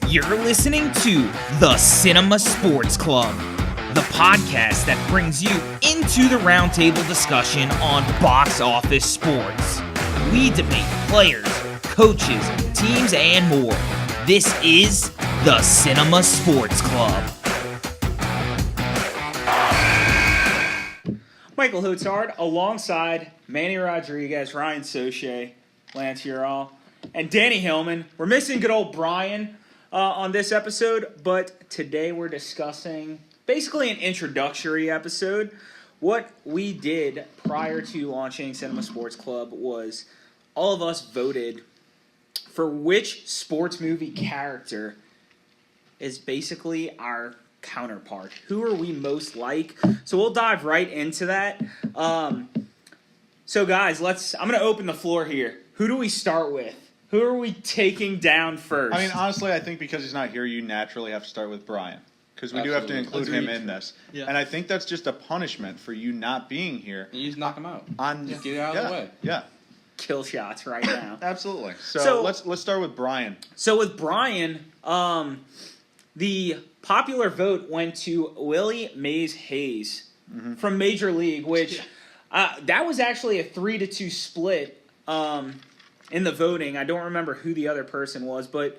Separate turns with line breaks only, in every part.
You're listening to the Cinema Sports Club, the podcast that brings you into the roundtable discussion on box office sports. We debate players, coaches, teams, and more. This is the Cinema Sports Club.
Michael Hotard alongside Manny Rodriguez, Ryan Soche, Lance Ural, and Danny Hillman. We're missing good old Brian on this episode, but today we're discussing basically an introductory episode. What we did prior to launching Cinema Sports Club was all of us voted for which sports movie character is basically our counterpart. Who are we most like? So we'll dive right into that. So guys, I'm going to open the floor here. Who do we start with? Who are we taking down first?
I mean, honestly, I think because he's not here, you naturally have to start with Brian. Because we do have to include him in this. Yeah. And I think that's just a punishment for you not being here.
You just knock him out.
Just
get it out of the way.
Yeah.
Kill shots right now.
Absolutely. So let's start with Brian.
So with Brian, the popular vote went to Willie Mays Hayes from Major League, which that was actually a 3-2 split in the voting. I don't remember who the other person was, but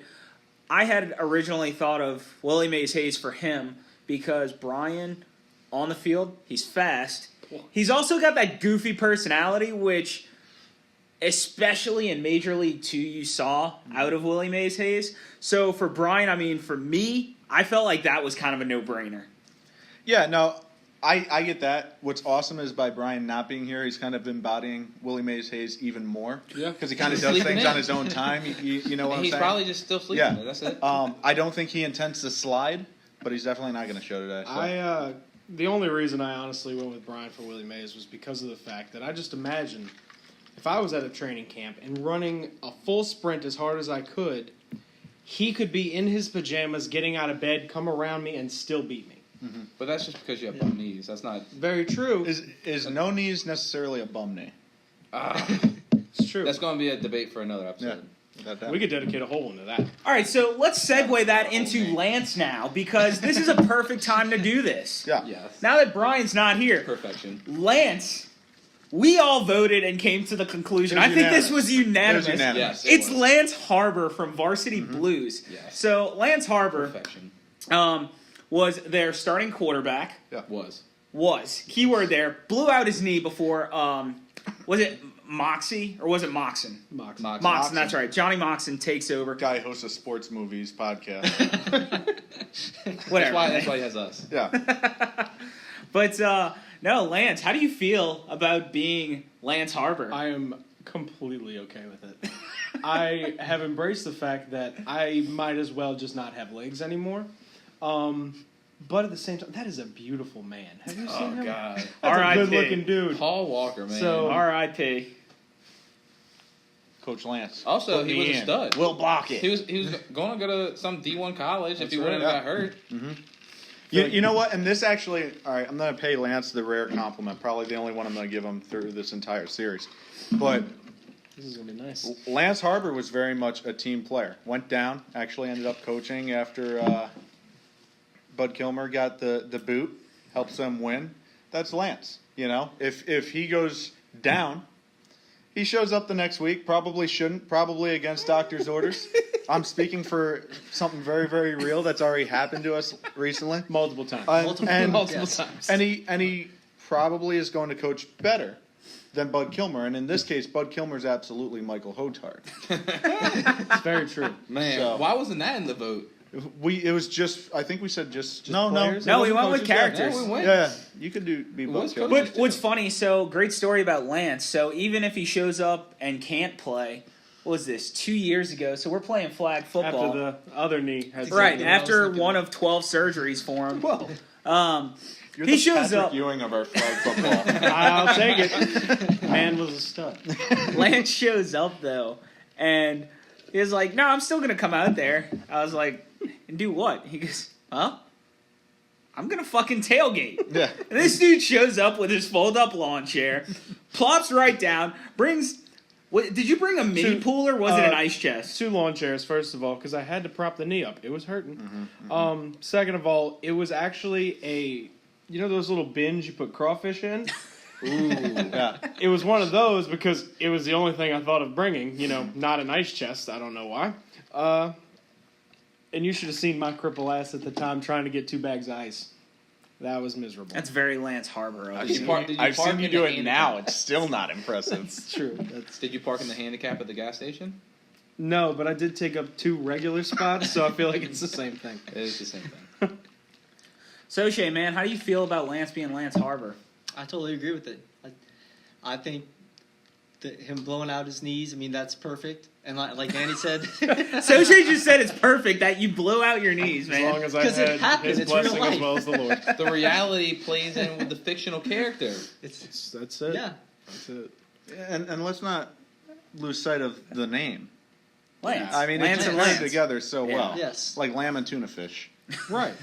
I had originally thought of Willie Mays Hayes for him because Brian, on the field, he's fast. He's also got that goofy personality, which, especially in Major League 2, you saw out of Willie Mays Hayes. So for Brian, I mean, for me, I felt like that was kind of a no-brainer.
Yeah, no, I get that. What's awesome is by Brian not being here, he's kind of embodying Willie Mays Hayes even more. Yeah. Because he kind of does things on his own time. You know what I'm saying?
He's probably just still sleeping.
Yeah.
That's it.
I don't think he intends to slide, but he's definitely not going to show today. So.
The only reason I honestly went with Brian for Willie Mays was because of the fact that I just imagined if I was at a training camp and running a full sprint as hard as I could, he could be in his pajamas, getting out of bed, come around me, and still beat me.
Mm-hmm. But that's just because you have bum knees. That's not
very true.
Is no knees necessarily a bum knee?
It's true.
That's going to be a debate for another episode.
Yeah. We could dedicate a whole one to that.
All right, so let's segue that into Lance now, because this is a perfect time to do this.
Yeah.
Yes.
Now that Brian's not here,
perfection.
Lance, we all voted and came to the conclusion. I think this was unanimous.
Yes,
it's Lance Harbor from Varsity Blues.
Yes.
So Lance Harbor
perfection.
Was their starting quarterback.
Yeah.
Was. Keyword there. Blew out his knee before, was it Moxie or was it Moxon? Moxon, that's right. Johnny Moxon takes over.
Guy hosts a sports movies podcast.
Whatever.
That's why he has us.
Yeah.
But, no, Lance, how do you feel about being Lance Harbor?
I am completely okay with it. I have embraced the fact that I might as well just not have legs anymore. But at the same time, that is a beautiful man. Have you seen him?
Oh, God.
That's a good-looking dude.
Paul Walker, man.
So,
R.I.P.
Coach Lance.
Also, he was a stud.
We'll block it.
He was going to go to some D1 college if he wouldn't have got hurt.
Mm-hmm. You know what? And this actually, all right, I'm going to pay Lance the rare compliment. Probably the only one I'm going to give him through this entire series. But
this is going to be nice.
Lance Harbor was very much a team player. Went down, actually ended up coaching after Bud Kilmer got the boot, helps them win. That's Lance. You know, if he goes down, he shows up the next week. Probably shouldn't. Probably against doctor's orders. I'm speaking for something very, very real that's already happened to us recently.
Multiple times.
Multiple times. And he probably is going to coach better than Bud Kilmer. And in this case, Bud Kilmer is absolutely Michael Hotard.
It's very true.
Man, so, why wasn't that in the vote?
It was just, I think we said just
no, we went with characters.
Yeah, you could be both.
But what's funny, so great story about Lance. So even if he shows up and can't play, what was this, 2 years ago? So we're playing flag football.
After the other knee had
right, after one of 12 surgeries for him.
Whoa. You're
he
the
shows
Patrick
up.
Ewing of our flag football.
I'll take it. Man was a stud.
Lance shows up, though, and he was like, no, I'm still going to come out there. I was like, and do what? He goes, well, I'm going to fucking tailgate.
Yeah.
And this dude shows up with his fold-up lawn chair, plops right down, brings What, did you bring a mini pool or was it an ice chest?
2 lawn chairs, first of all, because I had to prop the knee up. It was hurting.
Mm-hmm.
Second of all, it was actually those little bins you put crawfish in?
Ooh, yeah.
It was one of those because it was the only thing I thought of bringing. Not an ice chest. I don't know why. And you should have seen my cripple ass at the time trying to get 2 bags of ice. That was miserable.
That's very Lance Harbor.
I've
Did you park
seen you
in
do
the
it now.
handicap?
It's still not impressive.
It's true.
Did you park in the handicap at the gas station?
No, but I did take up 2 regular spots, so I feel like it's the same thing.
It is the same thing.
Soche, man, how do you feel about Lance being Lance Harbor?
I totally agree with it. I think that him blowing out his knees, that's perfect. And like Danny said,
Soche just said it's perfect that you blow out your knees, man.
As long as I
'Cause it
had
happens,
his
it's real
blessing as
life.
well as the Lord.
The reality plays in with the fictional character.
it's
That's it.
yeah.
That's it.
And let's not lose sight of the name.
Lance.
I mean,
Lance
it's
and
played
Lance.
together so
Yeah.
well.
Yes.
Like lamb and tuna fish.
Right.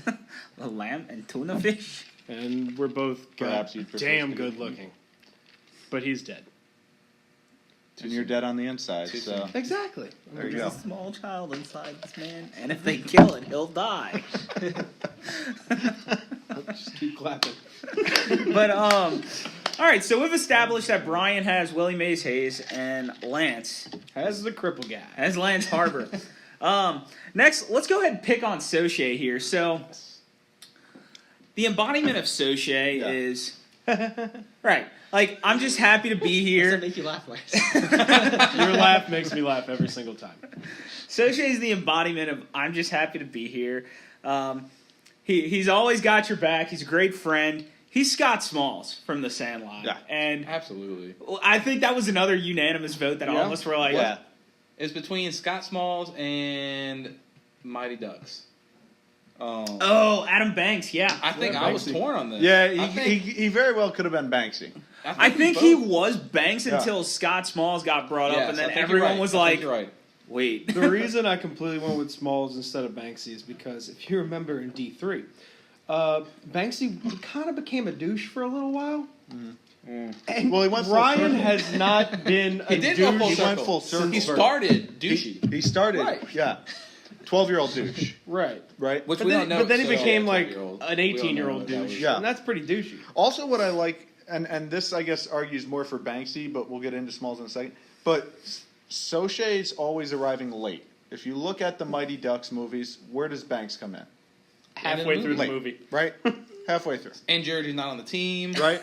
A lamb and tuna fish.
And we're both
Perhaps you'd prefer
damn
to be-
good looking. But he's dead.
And you're dead on the inside,
Too
so
soon.
Exactly.
there you
There's
go.
a small child inside this man, and if they kill it, he'll die.
Just keep clapping.
But all right. So we've established that Brian has Willie Mays Hayes and Lance
As the cripple guy.
as Lance Harbor. Next, let's go ahead and pick on Soche here. So the embodiment of Soche is right. Like, I'm just happy to be
Does
here.
that make you laugh, Lance?
Your laugh makes me laugh every single time.
Soche is the embodiment of I'm just happy to be here. He's always got your back. He's a great friend. He's Scott Smalls from The Sandlot.
Yeah.
And
Absolutely.
I think that was another unanimous vote that all of us were like,
Yeah.
It's between Scott Smalls and Mighty Ducks.
oh, Adam Banks, yeah.
I think
Yeah,
I was
Banksy.
torn on this.
Yeah,
I think,
he very well could have been Banksy.
I think he
both.
was Banks
Yeah.
until Scott Smalls got brought up,
Yes,
and
I
then
think you're
everyone
right.
was
I think
like,
you're right.
wait.
The reason I completely went with Smalls instead of Banksy is because if you remember in D3, Banksy kind of became a douche for a little while. And
Well, he went full
Ryan
circle.
has not been a
He did
douche.
go full
He
circle.
went full circle.
He started douchey,
He started,
Right.
yeah, 12-year-old douche,
Right.
right?
which
But
we
then,
don't know.
but then he
so-
became like
12-year-old.
an
We don't
18-year-old
know that
douche.
was-
Yeah.
And that's pretty douchey.
Also, what I like, and this I guess argues more for Banksy, but we'll get into Smalls in a second. But Soche's always arriving late. If you look at the Mighty Ducks movies, where does Banks come in?
Halfway through the
Late,
movie.
right? Halfway through,
Injured, he's not on the team.
right?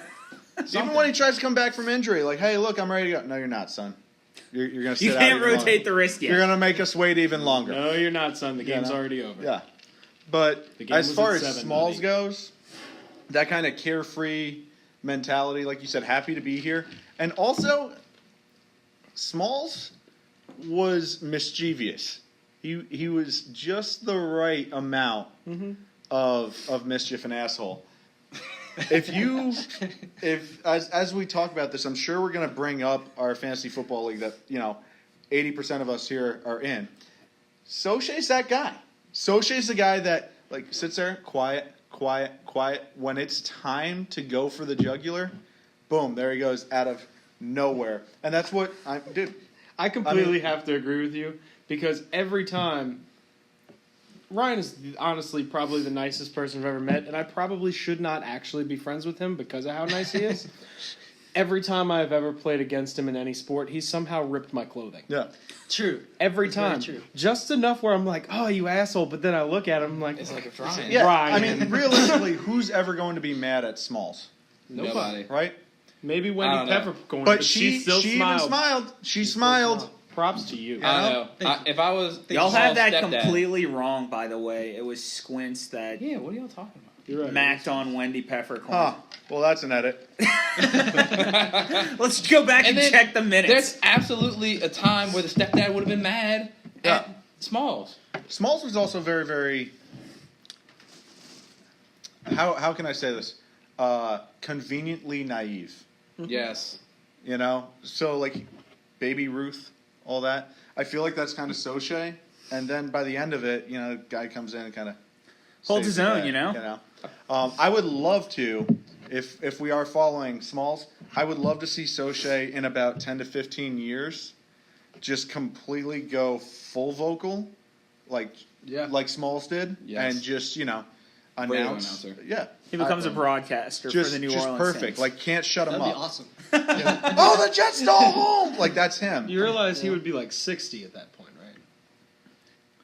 Even when he tries to come back from injury, like, hey, look, I'm ready to go. No, you're not, son. You're going to sit
You
out
can't
even
rotate
longer.
the wrist yet.
You're going to make us wait even longer.
No, you're not, son. The game's
no.
already over.
Yeah. But
The game
as
was
far
at
as
7,
Smalls
buddy.
goes, that kind of carefree mentality, like you said, happy to be here. And also, Smalls was mischievous. He was just the right amount of mischief and asshole. As we talk about this, I'm sure we're going to bring up our fantasy football league that 80% of us here are in. Soche's that guy. Soche's the guy that like sits there, quiet. When it's time to go for the jugular, boom, there he goes out of nowhere. And that's what I do.
I completely have to agree with you because every time Ryan is honestly probably the nicest person I've ever met, and I probably should not actually be friends with him because of how nice he is. Every time I've ever played against him in any sport, he's somehow ripped my clothing.
Yeah.
True.
Every
That's very
time.
true.
Just enough where I'm like, oh, you asshole, but then I look at him, I'm like,
It's like a Brian.
Yeah.
Ryan.
I mean, realistically, who's ever going to be mad at Smalls,
Nobody.
right?
maybe
I
Wendy
don't know.
Peppercorn,
But
she still
even
smiled.
smiled. She
Still
smiled.
Props to you.
I don't know.
Thank you.
If I was
Y'all
Small's
had that
stepdad-
completely wrong, by the way. It was Squints that
Yeah, what are y'all talking about?
You're right.
macked on Wendy Peppercorn.
Huh. Well, that's an edit.
Let's go back and
then
check the minutes.
There's absolutely a time where the stepdad would have been mad at
Yeah.
Smalls.
Smalls was also very, very. How can I say this? Conveniently naive.
Yes.
So like Baby Ruth, all that. I feel like that's kind of Soche, and then by the end of it, guy comes in and kind of
Holds his own, you know?
I would love to, if we are following Smalls, I would love to see Soche in about 10 to 15 years just completely go full vocal, like Smalls did, and just announce.
announcer.
Yeah,
He becomes a broadcaster for the New Orleans
perfect.
Saints.
Like can't shut him
That'd
up.
be awesome.
Oh, the Jets stole home. Like that's him.
You realize he would be like 60 at that point, right?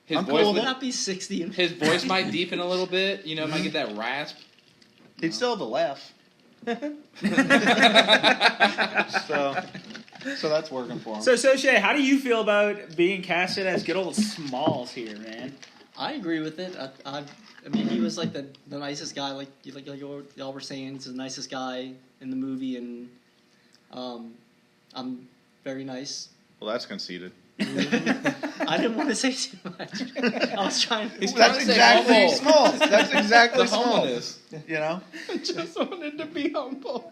His
I'm
voice
cool with
Would
it.
not be 60.
his voice might deepen a little bit. Might get that rasp.
He'd still have a laugh. So that's working for him.
So, Sochet, how do you feel about being casted as good old Smalls here, man?
I agree with it. I mean, he was like the nicest guy, like y'all were saying. He's the nicest guy in the movie, and I'm very nice.
Well, that's conceited.
I didn't want to say too much. I was trying.
He's trying
That's
to say
exactly
humble.
Smalls. That's exactly
The
Smalls.
humbleness.
You know.
I just wanted to be humble.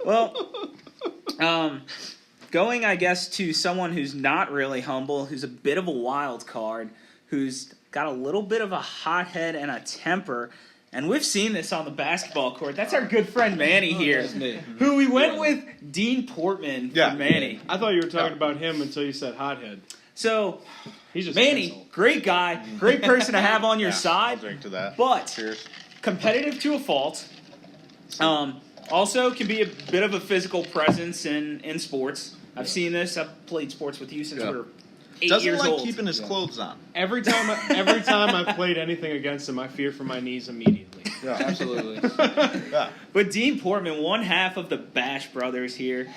Well, going, I guess, to someone who's not really humble, who's a bit of a wild card, who's got a little bit of a hothead and a temper, and we've seen this on the basketball court. That's our good friend Manny here,
That's me.
who we went with Dean Portman
Yeah.
for Manny.
I thought you were talking about him until you said hothead.
So,
He's just an
Manny,
asshole.
great guy, great person to have on your
I'll
side,
drink to that.
but
Cheers.
competitive to a fault. Also can be a bit of a physical presence in sports. I've seen this. I've played sports with you since we were 8
Doesn't
years
like
old.
keeping his clothes on.
Every time I've played anything against him, I fear for my knees immediately.
Yeah.
Absolutely.
Yeah.
But Dean Portman, one half of the Bash brothers here.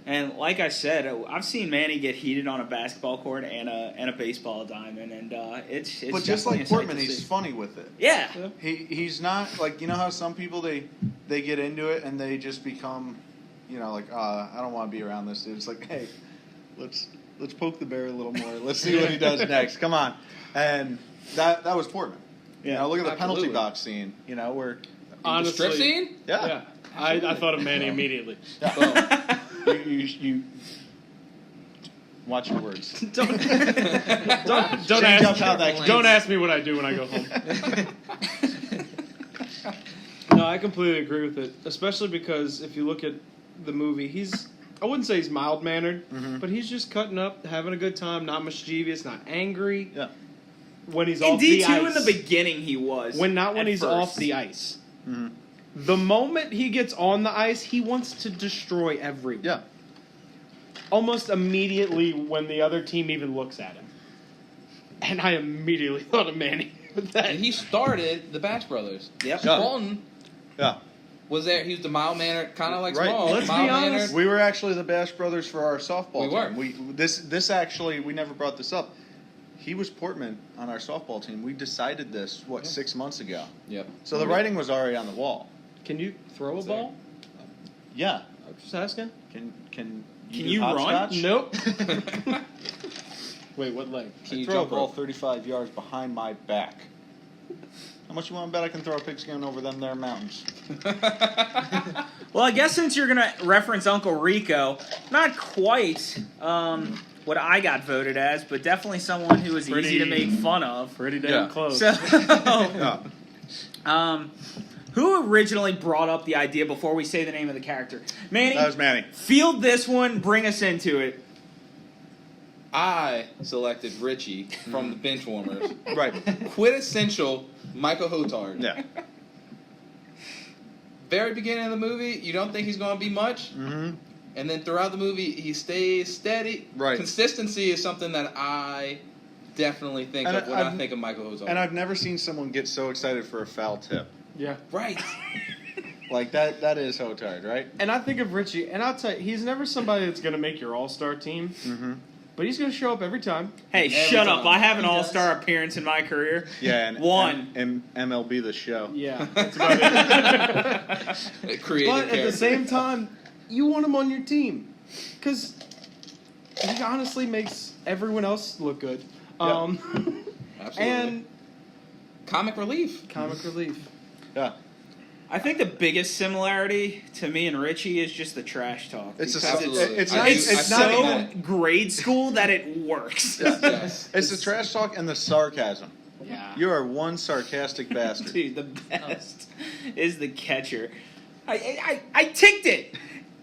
And like I said, I've seen Manny get heated on a basketball court and a baseball diamond, and it's
But just
definitely
like
a sight
Portman,
to
he's
see.
funny with it.
Yeah.
He's not like how some people they get into it and they just become I don't want to be around this dude. It's like, hey, let's poke the bear a little more. Let's see what he does next. Come on. And that was Portman.
Yeah.
Look at the penalty
Absolutely.
box scene. Where
The strip scene?
yeah.
I thought of Manny immediately.
You watch your words.
Don't
Change up how that
don't ask me what I do when I go home. No, I completely agree with it, especially because if you look at the movie, I wouldn't say he's mild-mannered, but he's just cutting up, having a good time, not mischievous, not angry.
Yeah.
When he's
In
off the
D2
ice.
in the beginning he was.
when
at
he's
first.
off the ice.
Mm-hmm.
The moment he gets on the ice, he wants to destroy everyone.
Yeah.
Almost immediately when the other team even looks at him. And I immediately thought of Manny with that.
And he started the Bash Brothers.
Yep.
Yeah.
Fulton
Yeah.
was there. He was the mild-mannered, kind of like
Right.
Small.
Let's be
mild-mannered.
honest.
We were actually the Bash brothers for our softball
We
team.
were.
This actually we never brought this up. He was Portman on our softball team. We decided this 6 months ago.
Yep.
So the writing was already on the wall.
Can you throw a ball?
Yeah.
I'm just asking.
Can
Can
do
you run?
hopscotch?
Nope. Wait, what leg?
Can
I
you
throw a
jump
ball
rope?
35 yards behind my back. How much you want to bet I can throw a pigskin over them there mountains?
Well, I guess since you're going to reference Uncle Rico, not quite what I got voted as, but definitely someone who was easy to make fun of.
Pretty damn
Yeah.
close.
So,
Yeah.
who originally brought up the idea before we say the name of the character? Manny,
That was Manny.
field this one, bring us into it.
I selected Richie from the Benchwarmers.
Right.
Quintessential Michael Hotard.
Yeah.
Very beginning of the movie, you don't think he's going to be much.
Mm-hmm.
And then throughout the movie, he stays steady.
Right.
Consistency is something that I definitely think
And
of when
I've-
I think of Michael Hotard.
And I've never seen someone get so excited for a foul tip.
Yeah.
Right.
Like that is Hotard, right?
And I think of Richie, and I'll tell you, he's never somebody that's going to make your all-star team,
Mm-hmm.
but he's going to show up every time.
Hey,
Every
shut up.
time.
I have an
He does.
all-star appearance in my career.
Yeah, and
One.
MLB the show.
Yeah, that's about it.
Creative
But at the
character.
same time, you want him on your team because he honestly makes everyone else look good.
Absolutely.
And
Comic relief.
comic relief.
Yeah.
I think the biggest similarity to me and Richie is just the trash talk.
It's
because
Absolutely.
it's
I
not
do-
it's
It's
I
not
second
so
even,
grade school that it works.
Yes.
it's the trash talk and the sarcasm.
Yeah.
You are one sarcastic bastard.
Dude, the best is the catcher. I ticked it.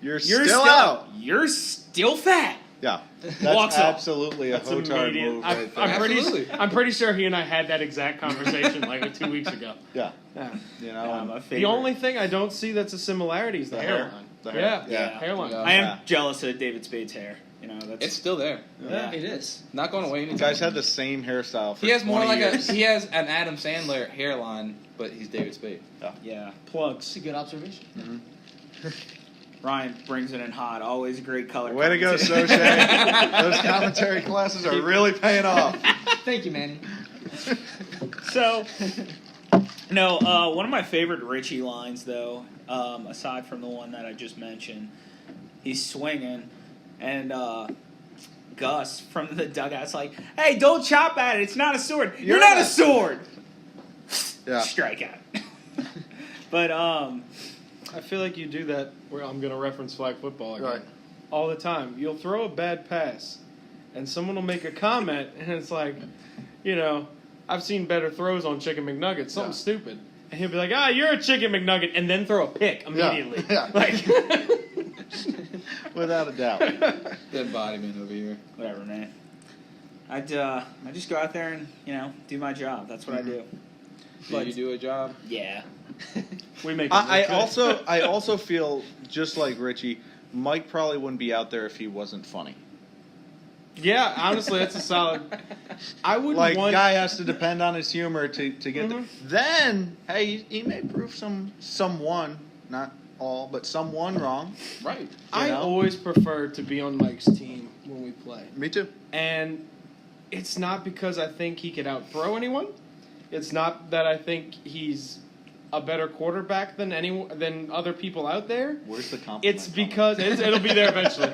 You're still out.
You're still fat.
Yeah, that's
Walks off.
absolutely a
That's
Hotard
immediate.
move right there.
Absolutely.
I'm pretty sure he and I had that exact conversation like 2 weeks ago.
Yeah,
Yeah.
you know.
My
and
favorite.
The only thing I don't see that's a similarity is the
hair.
hairline.
The hair.
Yeah,
Yeah.
hairline.
Yeah.
I am
Yeah.
jealous of David Spade's hair. You know, that's
It's still there.
yeah.
It is.
Not going away anytime.
You guys had the same hairstyle for
He has more
20
like
years.
he has an Adam Sandler hairline, but he's David Spade.
Yeah.
Plugs.
It's a good observation.
Ryan brings it in hot. Always a great color.
Way to go,
commentary.
Soche. Those commentary classes are really paying off.
Thank you, Manny.
So, no, one of my favorite Richie lines, though, aside from the one that I just mentioned, he's swinging, and Gus from the dugout's like, "Hey, don't chop at it. It's not a sword. You're not a sword."
Yeah.
Strikeout. But
I feel like you do that. Where I'm going to reference flag football again.
Right.
All the time. You'll throw a bad pass, and someone will make a comment, and it's like, you know, I've seen better throws on Chicken McNuggets. Something stupid. And he'll be like, you're a Chicken McNugget, and then throw a pick immediately.
Yeah.
Like,
Without a doubt.
Dead body man over here.
whatever, man. I just go out there and, you know, do my job. That's what I do.
Do you do a job?
Yeah.
we make.
I also feel just like Richie. Mike probably wouldn't be out there if he wasn't funny.
Yeah, honestly, that's a solid. I wouldn't
Like,
want.
guy has to depend on his humor to get there. Then, hey, he may prove someone, not all, but someone wrong.
Right.
I
know?
always prefer to be on Mike's team when we play.
Me too.
And it's not because I think he could outthrow anyone. It's not that I think he's a better quarterback than other people out there.
Where's the compliment?
It's because it'll be there eventually.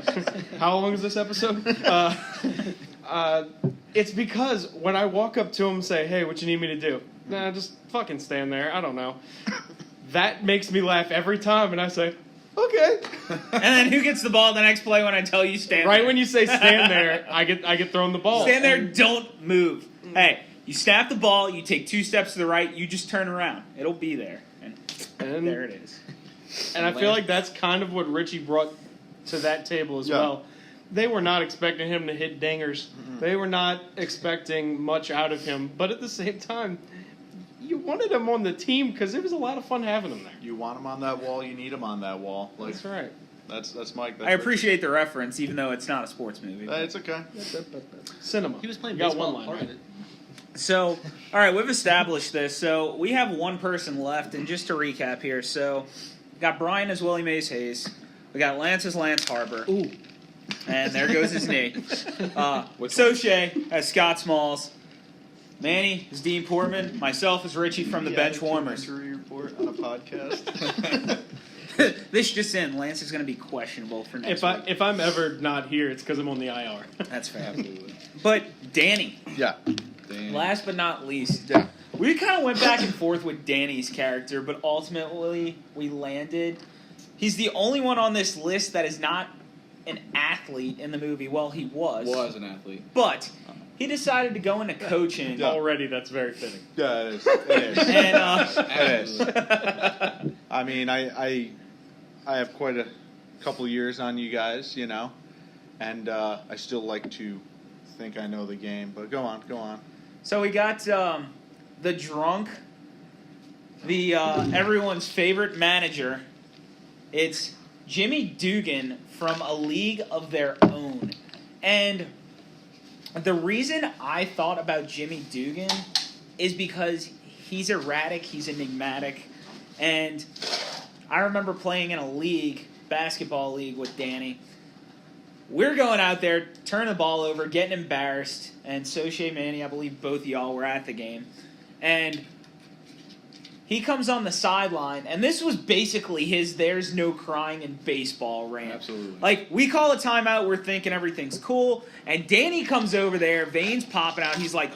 How long is this episode? It's because when I walk up to him and say, "Hey, what you need me to do?" Nah, just fucking stand there. I don't know. That makes me laugh every time, and I say, "Okay."
And then who gets the ball the next play when I tell you stand
Right
there?
when you say stand there, I get thrown the ball.
Stand there, don't move. Hey, you snap the ball, you take 2 steps to the right, you just turn around. It'll be there. And there it is.
And I feel like that's kind of what Richie brought to that table as well. They were not expecting him to hit dingers. They were not expecting much out of him. But at the same time, you wanted him on the team because it was a lot of fun having him there.
You want him on that wall, you need him on that wall. Like,
That's right.
That's Mike. That's
I appreciate the reference, even though it's not a sports movie.
It's okay.
Cinema.
He was playing
You got
baseball
one line,
part
right?
of it.
So, all right, we've established this. So we have one person left, and just to recap here, so we got Brian as Willie Mays Hayes, we got Lance as Lance Harbor,
Ooh.
and there goes his knee. Soche as Scott Smalls, Manny as Dean Portman, myself as Richie from the Bench Warmers.
Injury report on a podcast.
This just in, Lance is going to be questionable for next week.
If I'm ever not here, it's because I'm on the IR.
That's fair.
Absolutely.
But Danny,
Yeah.
Damn.
last but not least,
Yeah.
we kind of went back and forth with Danny's character, but ultimately we landed. He's the only one on this list that is not an athlete in the movie. Well, he was.
Was an athlete.
But he decided to go into coaching.
Yeah.
Already, that's very fitting.
Yeah, it is. It is.
And
Absolutely.
I mean, I have quite a couple years on you guys, you know, and I still like to think I know the game. But go on.
so we got the drunk, the everyone's favorite manager. It's Jimmy Dugan from A League of Their Own. And the reason I thought about Jimmy Dugan is because he's erratic, he's enigmatic, and I remember playing in a league, basketball league with Danny. We're going out there, turning the ball over, getting embarrassed, and Soche, Manny, I believe both of y'all were at the game. And he comes on the sideline, and this was basically his "there's no crying in baseball" rant.
Absolutely.
Like, we call a timeout, we're thinking everything's cool, and Danny comes over there, veins popping out, he's like,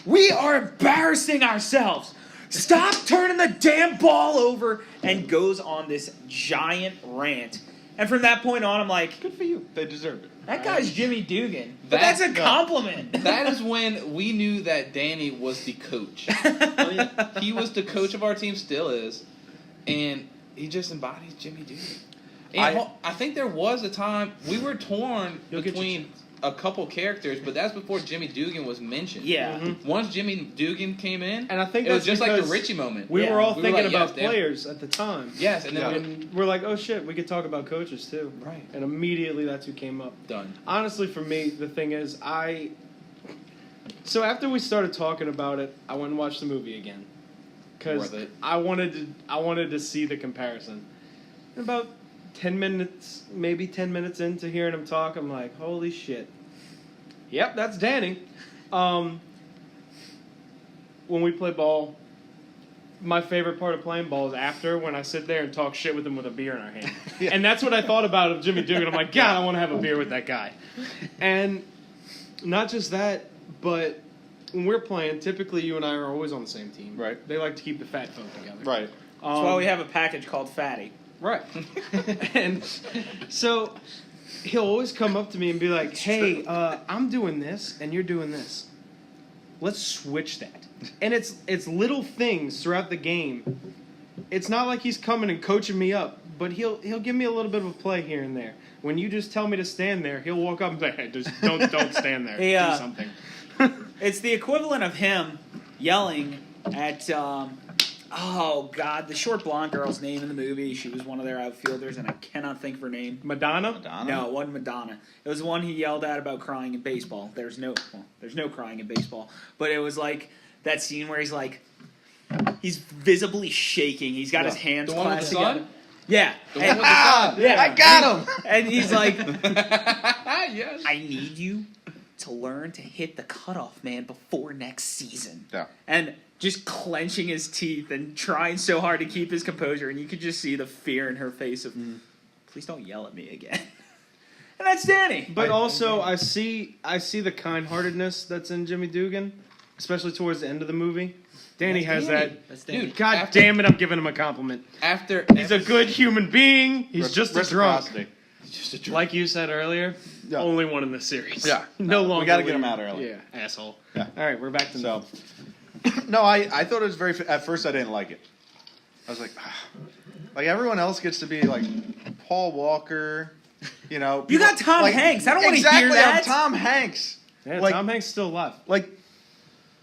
"We are embarrassing ourselves. Stop turning the damn ball over," and goes on this giant rant. And from that point on, I'm like,
Good for you. They deserved it.
that guy's Jimmy Dugan. But that's a compliment.
That is when we knew that Danny was the coach.
Oh, yeah.
He was the coach of our team, still is, and he just embodies Jimmy Dugan. And I think there was a time we were torn
You'll get your
between a couple characters, but that's before Jimmy Dugan was mentioned.
Yeah.
Once Jimmy Dugan came in,
And I think
it was
that's
just like the
because
Richie moment.
We
Yeah.
were all
We were
thinking
like,
about
yes, damn.
players at the time.
Yes, and then
And we're like, oh shit, we could talk about coaches too.
Right.
And immediately that's who came up.
done.
Honestly, for me, the thing is, so after we started talking about it, I went and watched the movie again because
Worth it.
I wanted to see the comparison. And about 10 minutes, maybe 10 minutes into hearing him talk, I'm like, holy shit. Yep, that's Danny. When we play ball, my favorite part of playing ball is after, when I sit there and talk shit with him with a beer in our hand. And that's what I thought about of Jimmy Dugan. I'm like, God, I want to have a beer with that guy. And not just that, but when we're playing, typically you and I are always on the same team.
Right.
They like to keep the fat folk together.
Right.
That's why we have a package called Fatty.
Right. And so he'll always come up to me and be like, hey, I'm doing this and you're doing this. Let's switch that. And it's little things throughout the game. It's not like he's coming and coaching me up, but he'll give me a little bit of a play here and there. When you just tell me to stand there, he'll walk up and say, hey, just don't stand there.
Yeah.
Do something.
It's the equivalent of him yelling at, oh, God, the short blonde girl's name in the movie. She was one of their outfielders, and I cannot think of her name.
Madonna?
No, it wasn't Madonna. It was the one he yelled at about crying in baseball. There's no crying in baseball. But it was like that scene where he's visibly shaking. He's got his hands
The one with
clasped
the
together.
sun?
Yeah.
The one with the sun.
Yeah.
I got him.
And he's like,
Yes.
I need you to learn to hit the cutoff man before next season.
Yeah.
And just clenching his teeth and trying so hard to keep his composure, and you could just see the fear in her face of, please don't yell at me again. And that's Danny.
But also, I see the kind-heartedness that's in Jimmy Dugan, especially towards the end of the movie. Danny
That's
has
Danny.
that.
That's Danny.
Dude,
God
after-
damn it, I'm giving him a compliment.
After
He's a good human being. He's just a drunk.
Reciprocity.
just a drunk.
Like you said earlier,
Yeah.
only one in the series.
Yeah.
No longer.
We got to get
lead.
him out early.
Yeah, asshole.
Yeah.
All right, we're back to
So, no, I thought it was very. At first, I didn't like it. I was like, like everyone else gets to be like Paul Walker, you know.
You got Tom
like,
Hanks. I don't want to
exactly,
hear that.
I'm Tom Hanks.
Yeah,
like-
Tom Hanks still alive.
Like,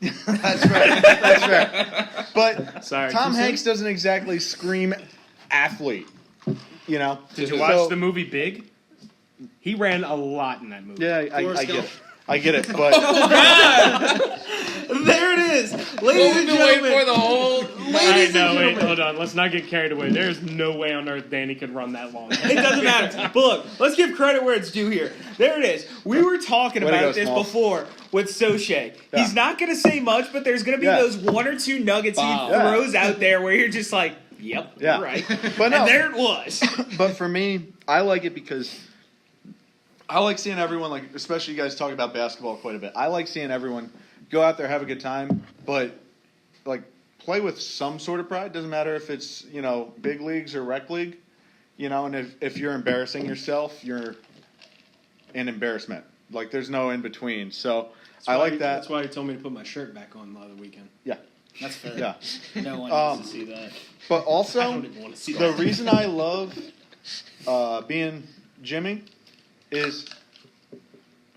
that's right. That's right. But
Sorry,
Tom
too soon?
Hanks doesn't exactly scream athlete. You know.
Did you watch the movie Big? He ran a lot in that movie.
Yeah, I
Forrest
get
Gump.
it. I get it, but
There it is.
Well,
Ladies
we've
and
been waiting for
gentlemen.
the whole.
Wait, hold on. Let's not get carried away. There's no way on earth Danny could run that long.
It doesn't matter. But look, let's give credit where it's due here. There it is. We were talking
Way to
about
go,
this
Smalls.
before with Soche.
Yeah.
He's not going to say much, but there's going to be
Yeah.
those one or two nuggets
Wow.
he
Yeah.
throws out there where you're just like, yep,
Yeah.
you're right.
But no.
And there it was.
But for me, I like it because I like seeing everyone, like, especially you guys talk about basketball quite a bit. I like seeing everyone go out there, have a good time, but like play with some sort of pride. Doesn't matter if it's, you know, big leagues or rec league, you know, and if you're embarrassing yourself, you're an embarrassment. Like there's no in between. So I like that.
That's why he told me to put my shirt back on the other weekend.
Yeah.
That's fair.
Yeah.
No one needs to see that.
But
I
also
don't even want to see
the
that.
reason I love being Jimmy is,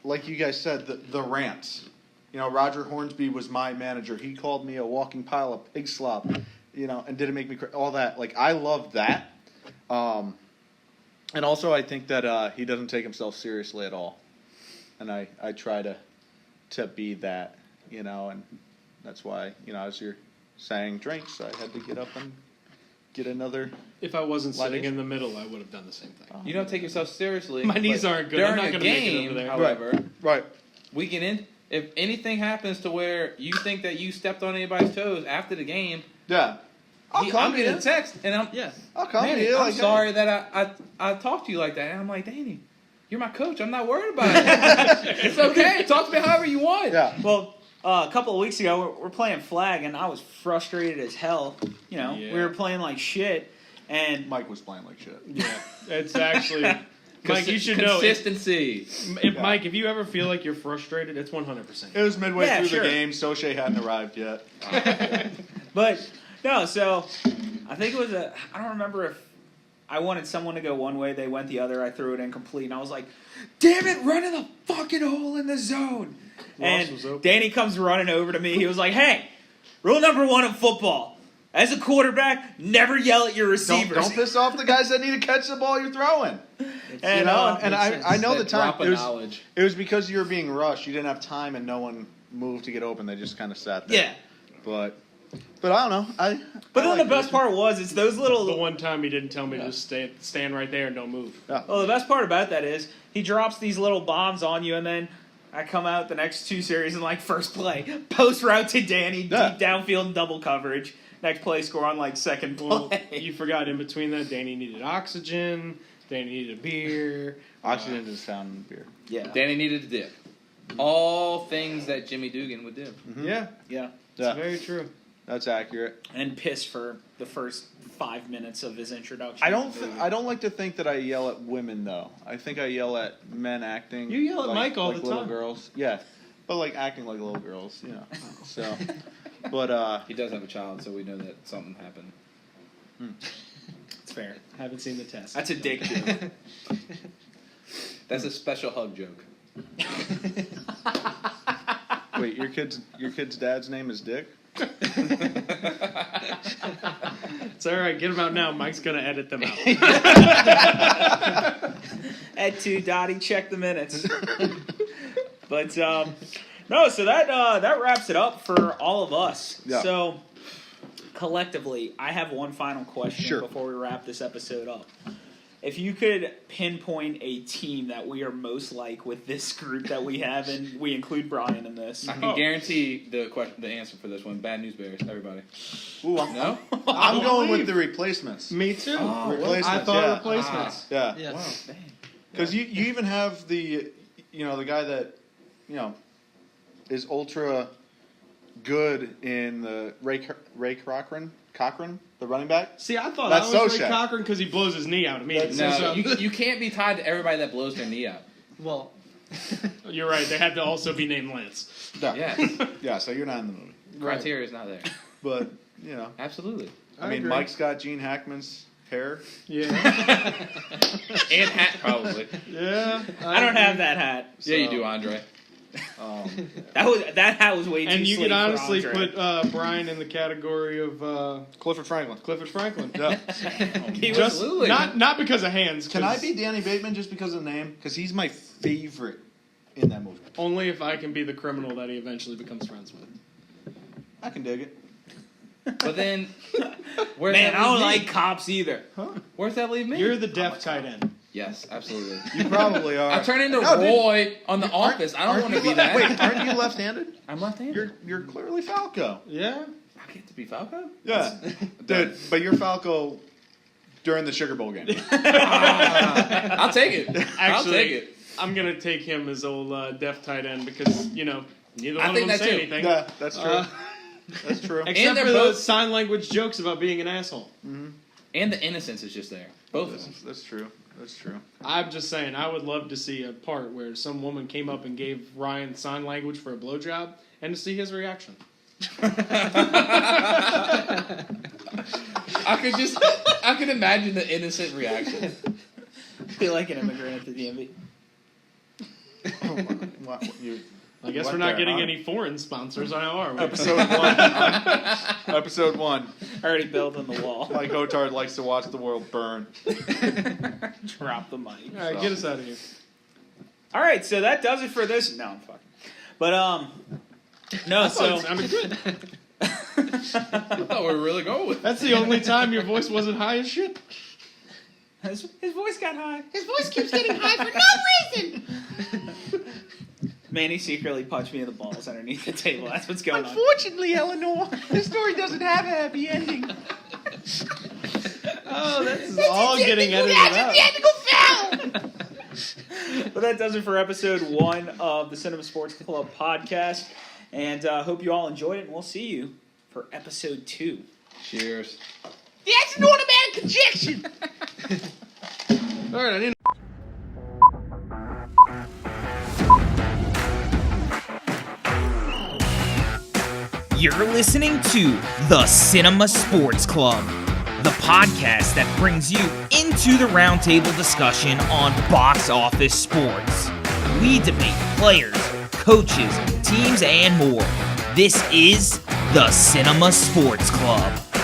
like you guys said, the rants. You know, Roger Hornsby was my manager. He called me a walking pile of pig slop, you know, and didn't make me cry. All that. Like, I love that. And also I think that he doesn't take himself seriously at all. And I try to be that, you know, and that's why, you know, as you're saying drinks, I had to get up and get another.
If I wasn't
Live
sitting
nation.
in the middle, I would have done the same thing.
You don't take yourself seriously.
My knees
but
aren't good. I'm
During
not
a
gonna make it
game,
over there.
however,
Right.
we get in. If anything happens to where you think that you stepped on anybody's toes after the game,
Yeah.
I'm getting a text and I'm
I'll come
Manny,
to you.
I'm
like,
sorry that I talked to you like that. And I'm like, Danny, you're my coach. I'm not worried about it. It's okay. Talk to me however you want.
Yeah.
Well, a couple of weeks ago, we're playing flag, and I was frustrated as hell. You know,
Yeah.
we were playing like shit, and
Mike was playing like shit.
Yeah, it's actually Mike. You should know.
Consistency.
Mike, if you ever feel like you're frustrated, it's 100%.
It was midway
Yeah,
through
sure.
the game. Soche hadn't arrived yet.
but no, so I think it was I don't remember if I wanted someone to go one way, they went the other, I threw it incomplete, and I was like, damn it, run in the fucking hole in the zone.
Ross was
And
open.
Danny comes running over to me. He was like, hey, rule number 1 in football. As a quarterback, never yell at your receivers.
Don't piss off the guys that need to catch the ball you're throwing.
And,
You know, and I know the
That
time.
drop of knowledge.
It was because you were being rushed. You didn't have time, and no one moved to get open. They just kind of sat there.
yeah.
But I don't know.
But
I
then
like
the best part was, it's those little...
The one time he didn't tell me to just stand right there and don't move.
Well, the best part about that is he drops these little bombs on you, and then I come out the next 2 series in like first play, post route to Danny,
Yeah.
deep downfield double coverage. Next play, score on like second
Well,
play.
you forgot in between that, Danny needed oxygen. Danny needed a beer.
Oxygen is found in beer.
Yeah,
Danny needed a dip. All things that Jimmy Dugan would do.
Yeah,
yeah,
Yeah,
very true.
that's accurate.
and piss for the first 5 minutes of his introduction.
I don't like to think that I yell at women though. I think I yell at men acting.
You yell at
like,
Mike all
like
the
little
time.
girls. Yeah, but like acting like little girls. You know. So, but
He does have a child, so we know that something happened.
It's fair.
Haven't seen the test.
That's a dick joke.
That's a special hug joke.
wait, your kid's dad's name is Dick?
It's all right. Get them out now. Mike's gonna edit them out.
At 2, Dottie, check the minutes. But no, so that wraps it up for all of us.
Yeah.
So collectively, I have one final question
Sure.
before we wrap this episode up. If you could pinpoint a team that we are most like with this group that we have, and we include Brian in this.
I can guarantee the answer for this one. Bad News Bears, everybody.
Ooh,
No?
I'm going with the replacements.
Me too.
Replacements.
I thought
yeah.
replacements.
Yeah.
Yeah.
Wow, dang.
Because you even have the guy that is ultra good in the Ray Cochran, the running back.
See, I thought
That's
that was Ray
Sochet.
Cochran because he blows his knee out immediately.
That's-
No,
So-
you can't be tied to everybody that blows their knee out.
Well,
You're right. They had to also be named Lance.
No.
Yes.
Yeah, so you're not in the movie.
Criteria is not there.
But,
Absolutely.
I mean,
agree.
Mike's got Gene Hackman's hair.
Yeah.
And hat, probably.
Yeah.
I don't have that hat.
Yeah, you do, Andre.
That hat was way too.
And you
sleek
could
for
honestly
Andre.
put Brian in the category of
Clifford Franklin.
Clifford Franklin.
Yeah.
He was-
Just
Absolutely.
not because of hands.
Can I
'cause
be Danny Bateman just because of the name? Because he's my favorite in that movie.
only if I can be the criminal that he eventually becomes friends with.
I can dig it.
But then, where's
Man,
that
I don't
leave me?
like cops either.
Where's that leave me?
You're the deaf tight end.
Yes, absolutely.
You probably are.
I turn into
No, dude,
Roy on The Office. I don't
aren't
want to
you
be that.
Wait, aren't you left-handed?
I'm left-handed.
You're clearly Falco.
Yeah.
I get to be Falco?
Yeah. Dude, but you're Falco during the Sugar Bowl game.
I'll take it. I'll
Actually,
take it.
I'm gonna take him as old deaf tight end because neither
I
one of
think
them
that
say
too.
anything.
Yeah, that's true. That's true.
Except
they're
for
both-
those sign language jokes about being an asshole.
And the innocence is just there. Both of them.
That's true. That's true.
I'm just saying, I would love to see a part where some woman came up and gave Ryan sign language for a blowjob and to see his reaction.
I could imagine the innocent reaction.
Feel like an immigrant at the DMV.
What, you,
I guess
what
we're not
there,
getting
huh?
any foreign sponsors, I know, are we?
Episode 1. Episode 1.
Already built on the wall.
Mike Otard likes to watch the world burn.
Drop the mic.
All right, get us out of here.
All right, so that does it for this. No, I'm fucking. But no.
Oh,
So
it sounded good.
I thought we were really going with
That's the only time your voice wasn't high as shit.
his voice got high.
His voice keeps getting high for no reason.
Manny secretly punched me in the balls underneath the table. That's what's going on.
Unfortunately, Eleanor, the story doesn't have a happy ending.
Oh, that's all getting edited out.
Technical foul.
But that does it for episode 1 of the Cinema Sports Club podcast. And hope you all enjoyed it. And we'll see you for episode 2.
Cheers.
That's an automatic conjunction.
All right, I didn't.
You're listening to the Cinema Sports Club, the podcast that brings you into the roundtable discussion on box office sports. We debate players, coaches, teams, and more. This is the Cinema Sports Club.